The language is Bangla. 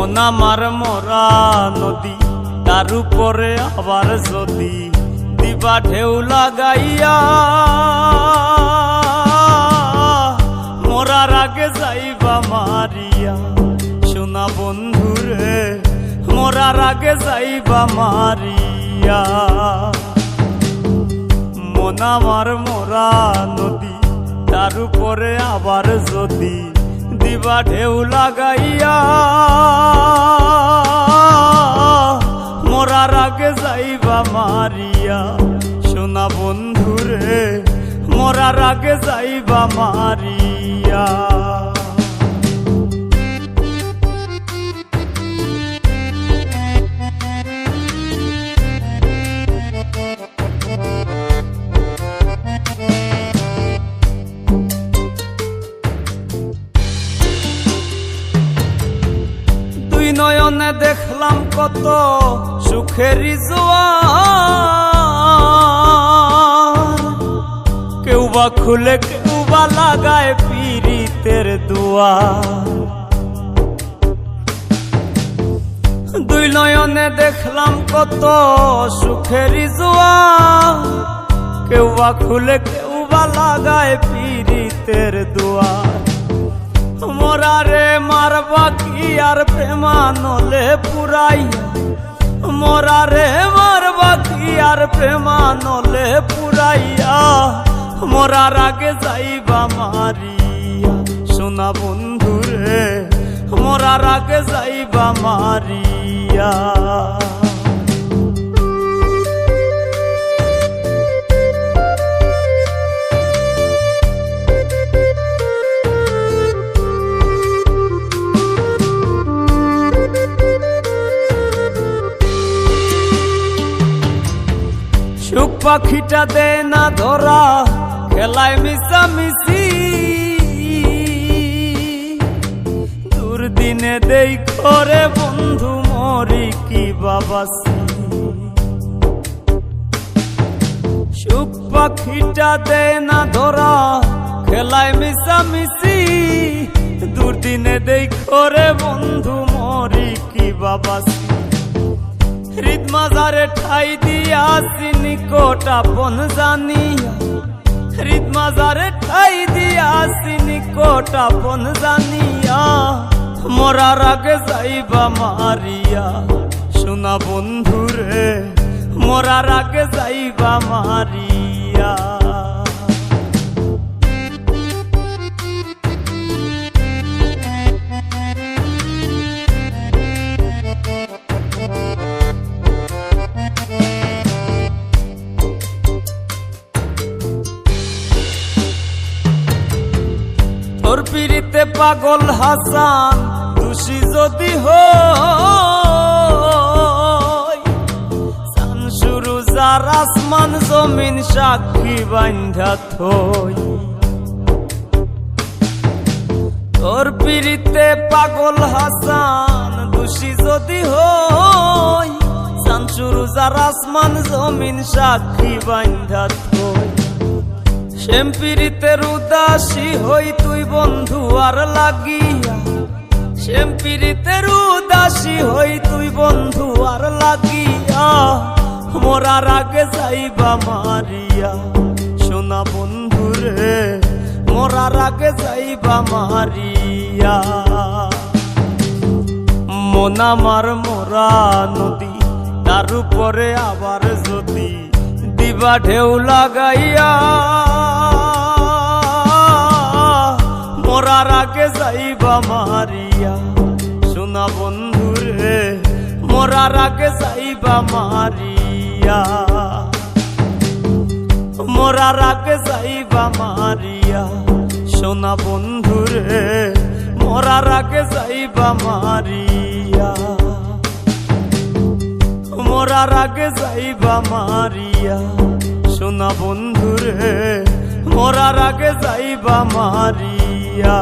মন আমার মরা নদী, তার উপরে আবার যদি দিবা ঢেউ লাগাইয়া, মরার আগে যাইবা মারিয়া। সোনা বন্ধুরে মরার আগে যাইবা মারিয়া। মন আমার মরা নদী, তার উপরে আবার যদি দিবা ঢেউ লাগাইয়া, মরার আগে যাইবা মারিয়া। সোনা বন্ধুরে মরার আগে যাইবা মারিয়া। দুই নয়নে দেখলাম কত সুখেরই জোয়ার, কেউ বা খুলে কেউ বা লাগায় পীড়িতের দুয়ার। দুই নয়নে দেখলাম কত সুখেরই জোয়ার, কেউ বা খুলে কেউ বা লাগায় পীড়িতের দুয়ার। মরারে মারবা কি আর প্রেমানলে পুরাইয়া, মরারে মারবা কি আর প্রেমানলে পুরাইয়া। মরার আগে যাইবা মারিয়া। সোনা বন্ধুরে মরার আগে যাইবা মারিয়া। সুখ পাখিটা দে না ধরা, খেলায় মিশামিশি। দুর্দিনে দেই করে বন্ধু মরি কি বাবাসি। সুখ পাখিটা দে না ধরা, খেলায় মিশামিশি। দুর্দিনে দেই করে বন্ধু মরি কি বাবাসি। হৃদ মাজারে ঠাই দিয়াছি নিকট আপন জানিয়া, হৃদ মাজারে ঠাই দিয়াছি নিকট আপন জানিয়া। মরার আগে যাইবা মারিয়া। সোনা বন্ধুরে মরার আগে যাইবা মারিয়া। তোর পিড়িতে পাগল হাসান দোষী যদি হই, শুরু যার আসমান জমিন সাক্ষী বান্ধা থই। তোর পিড়িতে পাগল হাসান দোষী যদি হই, শুরু যার আসমান জমিন সাক্ষী বান্ধা থই। শ্যাম পীড়িতের উদাসী হই তুই বন্ধু আর লাগিয়া, শ্যাম পীড়িতের উদাসী হই তুই বন্ধু আর লাগিয়া। মরার আগে যাইবা মারিয়া। সোনা বন্ধুরে মরার আগে যাইবা মারিয়া। মন আমার মরা নদী, তার উপরে আবার যদি দিবা ঢেউ লাগাইয়া। মরার আগে যাইবা মারিয়া। সোনা বন্ধুরে মরার আগে যাইবা মারিয়া। মরার আগে যাইবা মারিয়া। সোনা বন্ধুরে মরার আগে যাইবা মারিয়া। মরার আগে যাইবা মারিয়া। সোনা বন্ধুরে মরার আগে যাইবা মারিয়া।